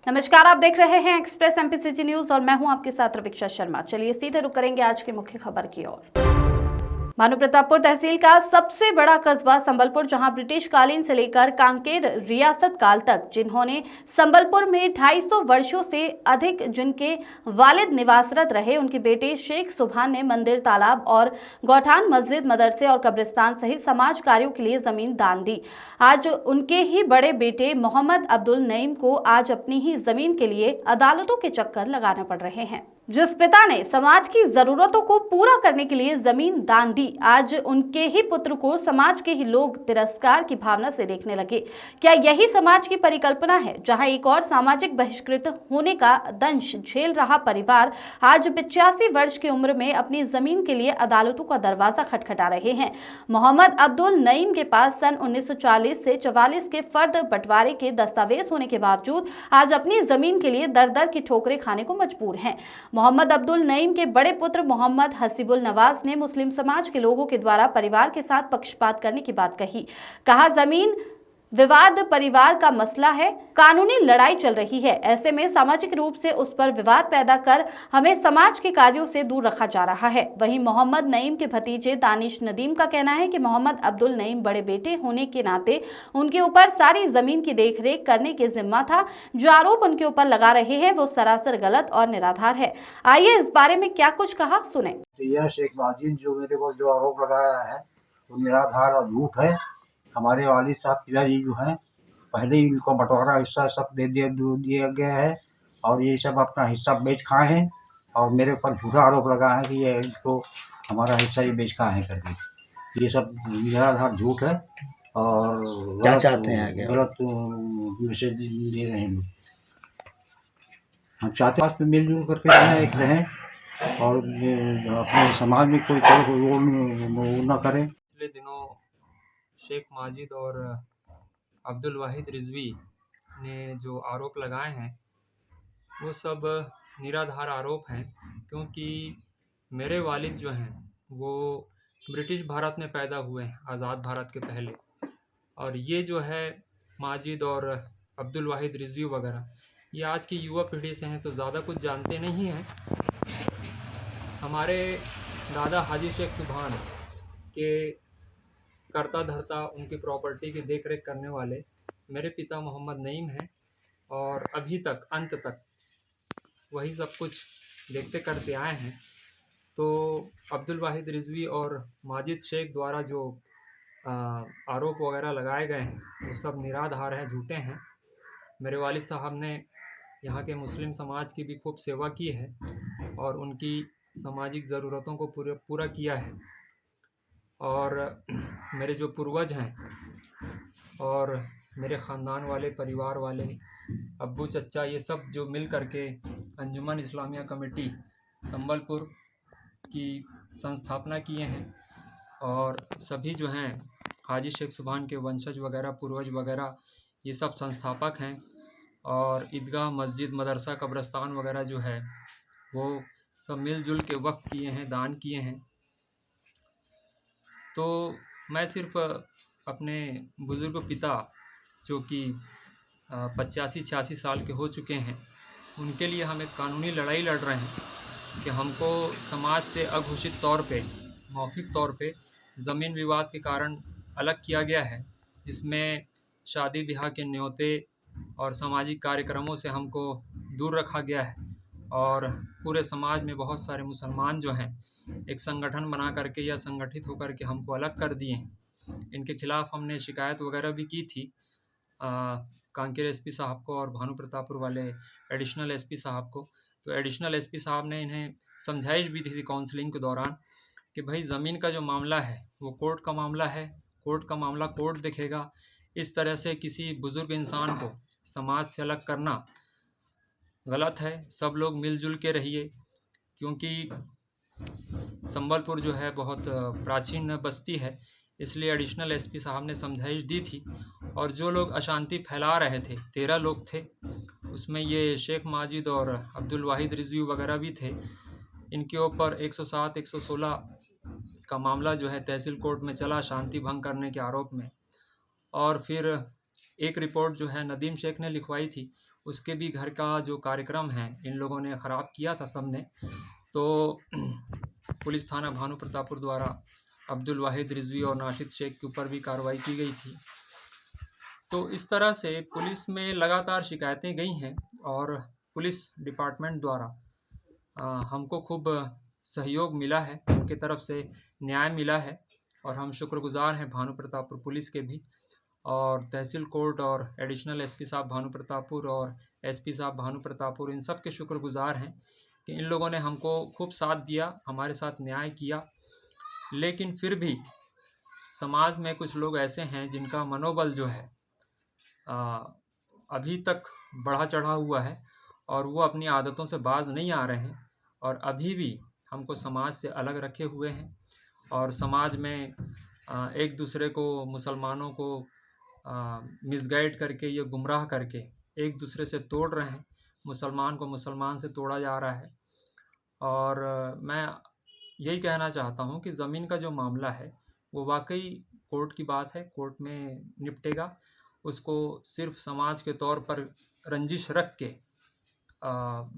नमस्कार, आप देख रहे हैं एक्सप्रेस एमपीसीजी न्यूज और मैं हूं आपके साथ रवीक्षा शर्मा। चलिए सीधे रुक करेंगे आज की मुख्य खबर की ओर। भानुप्रतापपुर तहसील का सबसे बड़ा कस्बा संबलपुर, जहां ब्रिटिश कालीन से लेकर कांकेर रियासत काल तक जिन्होंने संबलपुर में 250 वर्षों से अधिक जिनके वालिद निवासरत रहे, उनके बेटे शेख सुभान ने मंदिर, तालाब और गौठान, मस्जिद, मदरसे और कब्रिस्तान सहित समाज कार्यों के लिए जमीन दान दी। आज उनके ही बड़े बेटे मोहम्मद अब्दुल नईम को आज अपनी ही जमीन के लिए अदालतों के चक्कर लगाना पड़ रहे हैं। जिस पिता ने समाज की जरूरतों को पूरा करने के लिए जमीन दान दी, आज उनके ही पुत्र को समाज के ही लोग तिरस्कार की भावना से देखने लगे। क्या यही समाज की परिकल्पना है, जहां एक और सामाजिक बहिष्कृत होने का दंश झेल रहा परिवार आज 85 वर्ष की उम्र में अपनी जमीन के लिए अदालतों का दरवाजा खटखटा रहे हैं। मोहम्मद अब्दुल नईम के पास सन 1940 से 44 के फर्द बंटवारे के दस्तावेज होने के बावजूद आज अपनी जमीन के लिए दर दर की ठोकरें खाने को मजबूर हैं। मोहम्मद अब्दुल नईम के बड़े पुत्र मोहम्मद हसीबुल नवाज ने मुस्लिम समाज के लोगों के द्वारा परिवार के साथ पक्षपात करने की बात कही। कहा, जमीन विवाद परिवार का मसला है, कानूनी लड़ाई चल रही है। ऐसे में सामाजिक रूप से उस पर विवाद पैदा कर हमें समाज के कार्यों से दूर रखा जा रहा है। वहीं मोहम्मद नईम के भतीजे दानिश नदीम का कहना है कि मोहम्मद अब्दुल नईम बड़े बेटे होने के नाते उनके ऊपर सारी जमीन की देखरेख करने की जिम्मा था। जो आरोप उनके ऊपर लगा रहे हैं वो सरासर गलत और निराधार है। आइए इस बारे में क्या कुछ कहा, सुने। यह शेख माजिद जो मेरे को जो आरोप लगाया है वो निराधार और झूठ है। हमारे वालिद साहब पिताजी जो हैं पहले ही इनको बंटवारा हिस्सा सब दे दिया गया है और ये सब अपना हिस्सा बेच खाए हैं और मेरे ऊपर झूठा आरोप लगा है कि ये इसको हमारा हिस्सा ये बेच खाए हैं करके। ये सब निराधार झूठ है और क्या चाहते हैं आगे? गलत मैसेज दे रहे हैं लोग। हम चाहते हैं मिलजुल करके रहें और अपने समाज में कोई रोल न करें। पिछले दिनों शेख माजिद और अब्दुल वाहिद रिजवी ने जो आरोप लगाए हैं वो सब निराधार आरोप हैं, क्योंकि मेरे वालिद जो हैं वो ब्रिटिश भारत में पैदा हुए हैं, आज़ाद भारत के पहले। और ये जो है माजिद और अब्दुल वाहिद रिजवी वगैरह ये आज की युवा पीढ़ी से हैं तो ज़्यादा कुछ जानते नहीं हैं। हमारे दादा हाजी शेख सुभान के करता धरता उनकी प्रॉपर्टी की देखरेख करने वाले मेरे पिता मोहम्मद नईम हैं और अभी तक अंत तक वही सब कुछ देखते करते आए हैं। तो अब्दुल वाहिद रिजवी और माजिद शेख द्वारा जो आरोप वगैरह लगाए गए हैं वो सब निराधार हैं, झूठे हैं। मेरे वालिद साहब ने यहाँ के मुस्लिम समाज की भी खूब सेवा की है और उनकी सामाजिक ज़रूरतों को पूरा किया है। और मेरे जो पूर्वज हैं और मेरे ख़ानदान वाले, परिवार वाले, अब्बू चचा, ये सब जो मिल करके अंजुमन इस्लामिया कमेटी संबलपुर की संस्थापना किए हैं और सभी जो हैं हाजी शेख सुभान के वंशज वगैरह, पूर्वज वगैरह ये सब संस्थापक हैं। और ईदगाह, मस्जिद, मदरसा, कब्रिस्तान वगैरह जो है वो सब मिलजुल के वक्फ किए हैं, दान किए हैं। तो मैं सिर्फ अपने बुज़ुर्ग पिता जो कि 85-86 साल के हो चुके हैं उनके लिए हम एक कानूनी लड़ाई लड़ रहे हैं कि हमको समाज से अघोषित तौर पे, मौखिक तौर पे ज़मीन विवाद के कारण अलग किया गया है, जिसमें शादी ब्याह के न्योते और सामाजिक कार्यक्रमों से हमको दूर रखा गया है। और पूरे समाज में बहुत सारे मुसलमान जो हैं एक संगठन बना करके या संगठित होकर के हमको अलग कर दिए हैं। इनके खिलाफ़ हमने शिकायत वगैरह भी की थी कांकेर एसपी साहब को और भानुप्रतापपुर वाले एडिशनल एसपी साहब को। तो एडिशनल एसपी साहब ने इन्हें समझाइश भी दी थी काउंसलिंग के दौरान कि भाई ज़मीन का जो मामला है वो कोर्ट का मामला है, कोर्ट का मामला कोर्ट देखेगा। इस तरह से किसी बुज़ुर्ग इंसान को समाज से अलग करना गलत है। सब लोग मिलजुल के रहिए, क्योंकि संबलपुर जो है बहुत प्राचीन बस्ती है, इसलिए एडिशनल एसपी साहब ने समझाइश दी थी। और जो लोग अशांति फैला रहे थे, 13 लोग थे, उसमें ये शेख माजिद और अब्दुल वाहिद रिजवी वगैरह भी थे। इनके ऊपर 107, 116 का मामला जो है तहसील कोर्ट में चला शांति भंग करने के आरोप में। और फिर एक रिपोर्ट जो है नदीम शेख ने लिखवाई थी, उसके भी घर का जो कार्यक्रम है इन लोगों ने ख़राब किया था सब ने। तो पुलिस थाना भानु प्रतापपुर द्वारा अब्दुल वाहिद रिजवी और नाशिद शेख के ऊपर भी कार्रवाई की गई थी। तो इस तरह से पुलिस में लगातार शिकायतें गई हैं और पुलिस डिपार्टमेंट द्वारा हमको खूब सहयोग मिला है, उनके तरफ से न्याय मिला है और हम शुक्रगुजार हैं भानु प्रतापपुर पुलिस के भी, और तहसील कोर्ट और एडिशनल एसपी साहब भानु प्रतापपुर और एसपी साहब भानु प्रतापपुर इन सब के शुक्रगुजार हैं कि इन लोगों ने हमको खूब साथ दिया, हमारे साथ न्याय किया। लेकिन फिर भी समाज में कुछ लोग ऐसे हैं जिनका मनोबल जो है अभी तक बढ़ा चढ़ा हुआ है और वो अपनी आदतों से बाज नहीं आ रहे हैं और अभी भी हमको समाज से अलग रखे हुए हैं और समाज में एक दूसरे को, मुसलमानों को मिसगाइड करके, ये गुमराह करके एक दूसरे से तोड़ रहे हैं। मुसलमान को मुसलमान से तोड़ा जा रहा है। और मैं यही कहना चाहता हूँ कि ज़मीन का जो मामला है वो वाकई कोर्ट की बात है, कोर्ट में निपटेगा। उसको सिर्फ समाज के तौर पर रंजिश रख के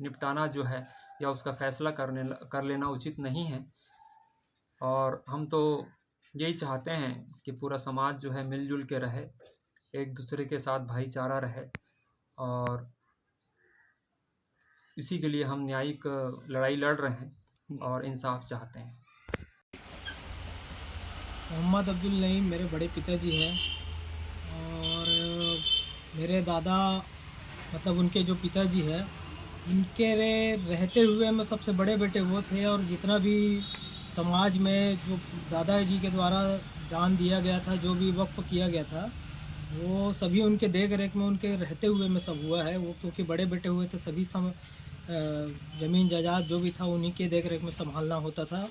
निपटाना जो है या उसका फ़ैसला कर लेना उचित नहीं है। और हम तो यही चाहते हैं कि पूरा समाज जो है मिलजुल के रहे, एक दूसरे के साथ भाईचारा रहे और इसी के लिए हम न्यायिक लड़ाई लड़ रहे हैं और इंसाफ चाहते हैं। मोहम्मद अब्दुल नईम मेरे बड़े पिताजी हैं और मेरे दादा मतलब उनके जो पिताजी हैं उनके रहते हुए में सबसे बड़े बेटे वो थे। और जितना भी समाज में जो दादाजी के द्वारा दान दिया गया था, जो भी वक्फ किया गया था, वो सभी उनके देख रेख में उनके रहते हुए में सब हुआ है। वो क्योंकि बड़े बेटे हुए थे, सभी ज़मीन जायदाद जो भी था उन्हीं के देख रेख में संभालना होता था।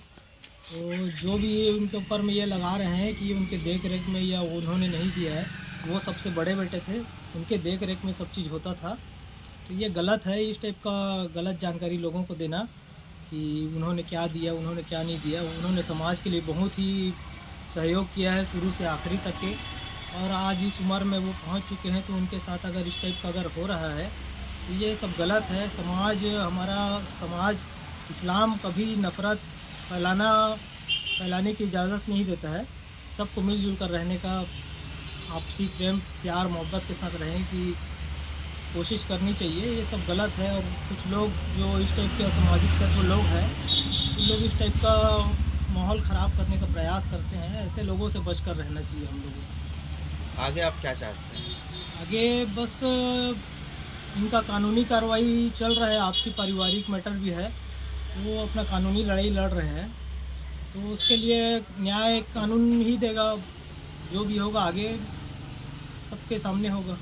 तो जो भी उनके ऊपर में ये लगा रहे हैं कि उनके देख रेख में या उन्होंने नहीं दिया है, वो सबसे बड़े बेटे थे, उनके देख रेख में सब चीज़ होता था। तो ये गलत है इस टाइप का गलत जानकारी लोगों को देना कि उन्होंने क्या दिया, उन्होंने क्या नहीं दिया। उन्होंने समाज के लिए बहुत ही सहयोग किया है शुरू से आखिरी तक के, और आज इस उम्र में वो पहुंच चुके हैं। तो उनके साथ अगर इस टाइप का अगर हो रहा है तो ये सब गलत है। हमारा समाज इस्लाम कभी नफ़रत फैलाने की इजाज़त नहीं देता है। सबको मिलजुल कर रहने का, आपसी प्रेम प्यार मोहब्बत के साथ रहने की कोशिश करनी चाहिए। ये सब गलत है। और कुछ लोग जो इस टाइप के असामाजिक तत्व लोग हैं, उन लोग इस टाइप का माहौल ख़राब करने का प्रयास करते हैं। ऐसे लोगों से बचकर रहना चाहिए हम लोगों को। आगे आप क्या चाहते हैं? आगे बस इनका कानूनी कार्रवाई चल रहा है, आपसी पारिवारिक मैटर भी है, वो अपना कानूनी लड़ाई लड़ रहे हैं। तो उसके लिए न्याय कानून ही देगा, जो भी होगा आगे सबके सामने होगा।